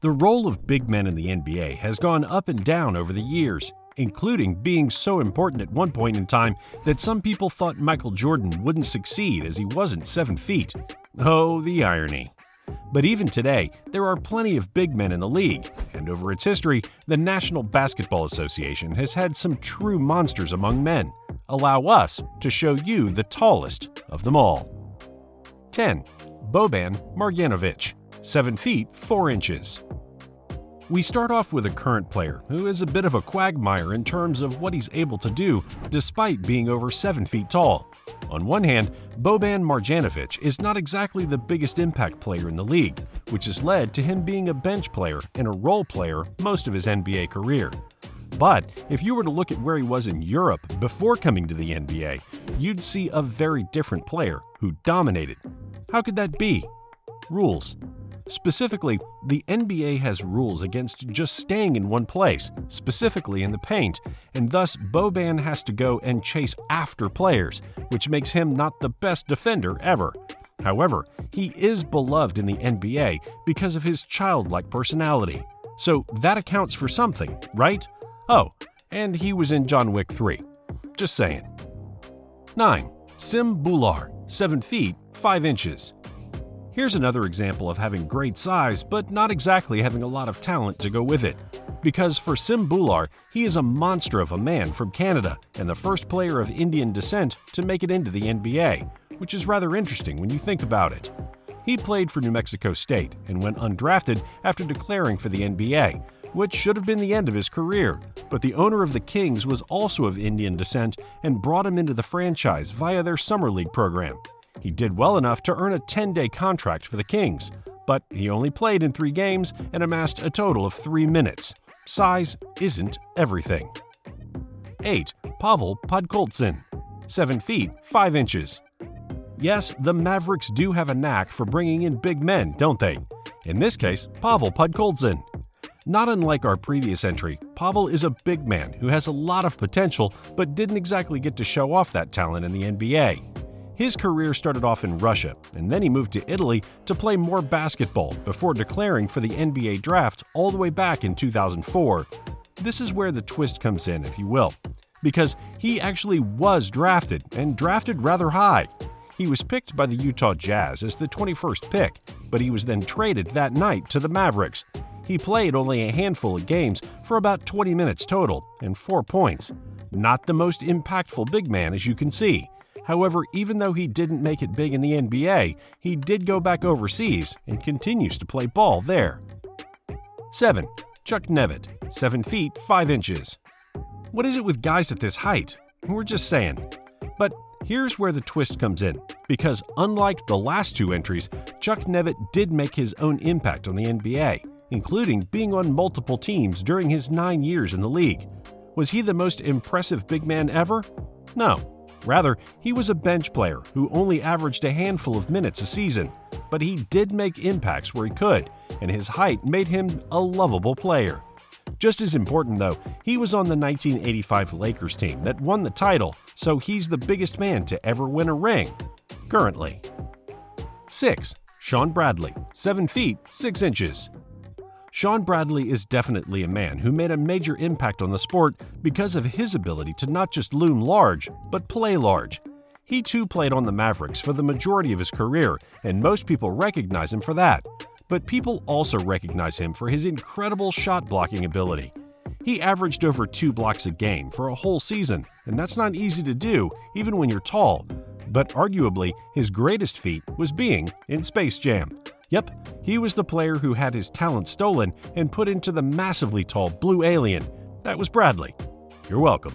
The role of big men in the NBA has gone up and down over the years, including being so important at one point in time that some people thought Michael Jordan wouldn't succeed as he wasn't 7 feet. Oh, the irony. But even today, there are plenty of big men in the league, and over its history, the National Basketball Association has had some true monsters among men. Allow us to show you the tallest of them all. 10. Boban Marjanovic, 7 feet 4 inches. We start off with a current player who is a bit of a quagmire in terms of what he's able to do despite being over 7 feet tall. On one hand, Boban Marjanovic is not exactly the biggest impact player in the league, which has led to him being a bench player and a role player most of his NBA career. But if you were to look at where he was in Europe before coming to the NBA, you'd see a very different player who dominated. How could that be? Rules. Specifically, the NBA has rules against just staying in one place, specifically in the paint, and thus Boban has to go and chase after players, which makes him not the best defender ever. However, he is beloved in the NBA because of his childlike personality. So that accounts for something, right? Oh, and he was in John Wick 3. Just saying. 9. Sim Bhullar, 7 feet 5 inches. Here's another example of having great size, but not exactly having a lot of talent to go with it. Because for Sim Bhullar, he is a monster of a man from Canada and the first player of Indian descent to make it into the NBA, which is rather interesting when you think about it. He played for New Mexico State and went undrafted after declaring for the NBA, which should have been the end of his career, but the owner of the Kings was also of Indian descent and brought him into the franchise via their summer league program. He did well enough to earn a 10-day contract for the Kings, but he only played in 3 games and amassed a total of 3 minutes. Size isn't everything. 8. Pavel Podkolzin, 7 feet 5 inches. Yes, the Mavericks do have a knack for bringing in big men, don't they? In this case, Pavel Podkolzin. Not unlike our previous entry, Pavel is a big man who has a lot of potential but didn't exactly get to show off that talent in the NBA. His career started off in Russia, and then he moved to Italy to play more basketball before declaring for the NBA draft all the way back in 2004. This is where the twist comes in, if you will, because he actually was drafted, and drafted rather high. He was picked by the Utah Jazz as the 21st pick, but he was then traded that night to the Mavericks. He played only a handful of games for about 20 minutes total and 4 points. Not the most impactful big man, as you can see. However, even though he didn't make it big in the NBA, he did go back overseas and continues to play ball there. 7. Chuck Nevitt, 7 feet 5 inches. What is it with guys at this height? We're just saying. But here's where the twist comes in, because unlike the last 2 entries, Chuck Nevitt did make his own impact on the NBA, including being on multiple teams during his 9 years in the league. Was he the most impressive big man ever? No. Rather, he was a bench player who only averaged a handful of minutes a season, but he did make impacts where he could, and his height made him a lovable player. Just as important though, he was on the 1985 Lakers team that won the title, so he's the biggest man to ever win a ring, currently. 6. Shawn Bradley, 7 feet 6 inches. Shawn Bradley is definitely a man who made a major impact on the sport because of his ability to not just loom large, but play large. He too played on the Mavericks for the majority of his career, and most people recognize him for that. But people also recognize him for his incredible shot blocking ability. He averaged over 2 blocks a game for a whole season, and that's not easy to do, even when you're tall. But arguably, his greatest feat was being in Space Jam. Yep, he was the player who had his talent stolen and put into the massively tall blue alien. That was Bradley. You're welcome.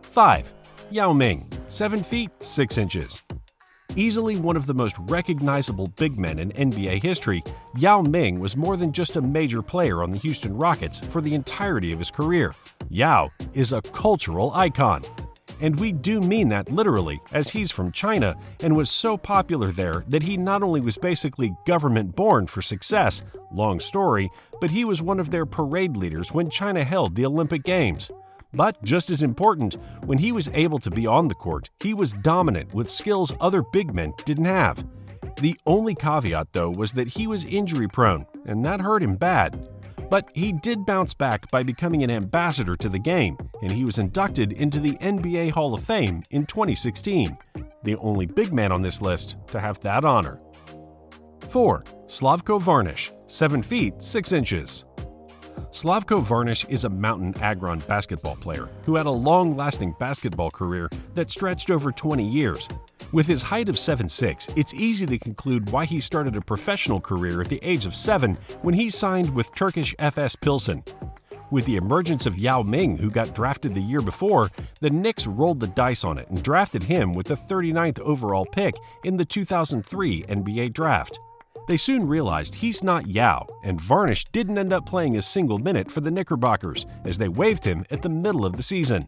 5. Yao Ming, 7 feet 6 inches. Easily one of the most recognizable big men in NBA history, Yao Ming was more than just a major player on the Houston Rockets for the entirety of his career. Yao is a cultural icon. And we do mean that literally, as he's from China and was so popular there that he not only was basically government-born for success, long story, but he was one of their parade leaders when China held the Olympic Games. But just as important, when he was able to be on the court, he was dominant with skills other big men didn't have. The only caveat, though, was that he was injury-prone, and that hurt him bad. But he did bounce back by becoming an ambassador to the game, and he was inducted into the NBA Hall of Fame in 2016, the only big man on this list to have that honor. 4. Slavko Varnish, 7 feet 6 inches. Slavko Varnish is a Mountain Agron basketball player who had a long-lasting basketball career that stretched over 20 years. With his height of 7'6", it's easy to conclude why he started a professional career at the age of 7 when he signed with Turkish Efes Pilsen. With the emergence of Yao Ming, who got drafted the year before, the Knicks rolled the dice on it and drafted him with the 39th overall pick in the 2003 NBA Draft. They soon realized he's not Yao, and Varnish didn't end up playing a single minute for the Knickerbockers as they waived him at the middle of the season.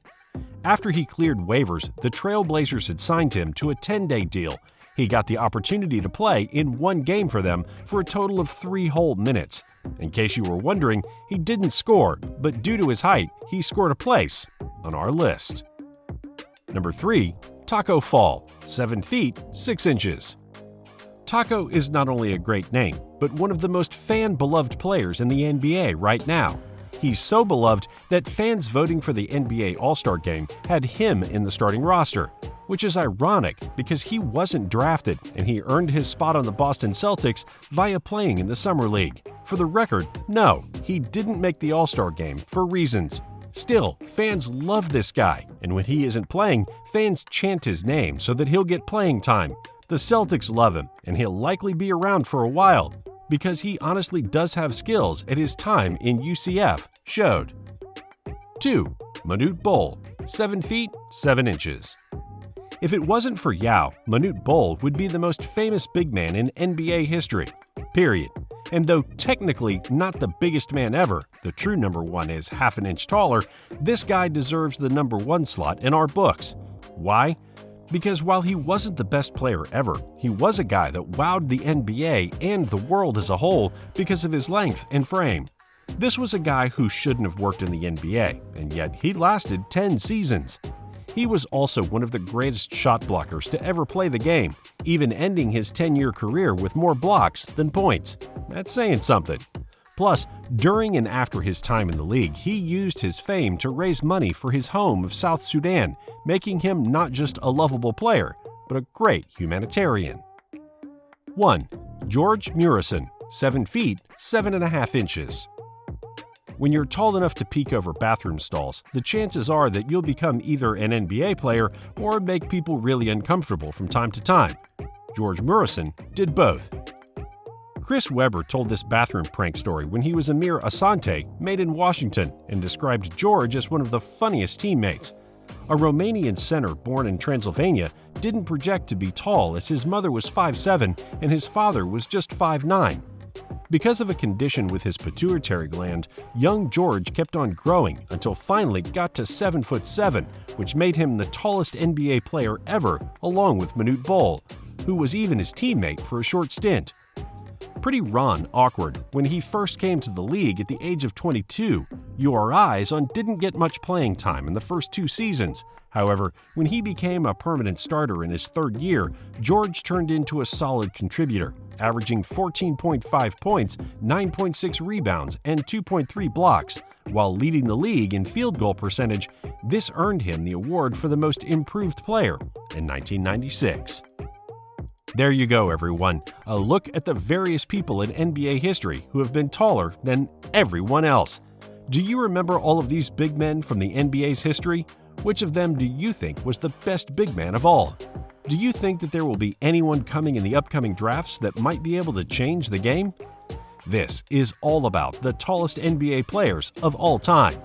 After he cleared waivers, the Trailblazers had signed him to a 10-day deal. He got the opportunity to play in one game for them for a total of 3 whole minutes. In case you were wondering, he didn't score, but due to his height, he scored a place on our list. Number 3. Taco Fall, 7 feet 6 inches. Taco is not only a great name, but one of the most fan-beloved players in the NBA right now. He's so beloved that fans voting for the NBA All-Star Game had him in the starting roster, which is ironic because he wasn't drafted and he earned his spot on the Boston Celtics via playing in the Summer League. For the record, no, he didn't make the All-Star Game for reasons. Still, fans love this guy, and when he isn't playing, fans chant his name so that he'll get playing time. The Celtics love him, and he'll likely be around for a while, because he honestly does have skills and his time in UCF showed. 2. Manute Bol, 7 feet 7 inches. If it wasn't for Yao, Manute Bol would be the most famous big man in NBA history, period. And though technically not the biggest man ever, the true number 1 is half an inch taller, this guy deserves the number 1 slot in our books. Why? Because while he wasn't the best player ever, he was a guy that wowed the NBA and the world as a whole because of his length and frame. This was a guy who shouldn't have worked in the NBA, and yet he lasted 10 seasons. He was also one of the greatest shot blockers to ever play the game, even ending his 10-year career with more blocks than points. That's saying something. Plus, during and after his time in the league, he used his fame to raise money for his home of South Sudan, making him not just a lovable player, but a great humanitarian. 1. George Murison, 7 feet 7.5 inches. When you're tall enough to peek over bathroom stalls, the chances are that you'll become either an NBA player or make people really uncomfortable from time to time. George Murison did both. Chris Webber told this bathroom prank story when he was Amir Asante, made in Washington, and described George as one of the funniest teammates. A Romanian center born in Transylvania didn't project to be tall as his mother was 5'7" and his father was just 5'9". Because of a condition with his pituitary gland, young George kept on growing until finally got to 7'7", which made him the tallest NBA player ever, along with Manute Bol, who was even his teammate for a short stint. Pretty awkward when he first came to the league at the age of 22. URI's didn't get much playing time in the first 2 seasons. However, when he became a permanent starter in his 3rd year, George turned into a solid contributor, averaging 14.5 points, 9.6 rebounds, and 2.3 blocks. While leading the league in field goal percentage, this earned him the award for the most improved player in 1996. There you go, everyone. A look at the various people in NBA history who have been taller than everyone else. Do you remember all of these big men from the NBA's history? Which of them do you think was the best big man of all? Do you think that there will be anyone coming in the upcoming drafts that might be able to change the game? This is all about the tallest NBA players of all time.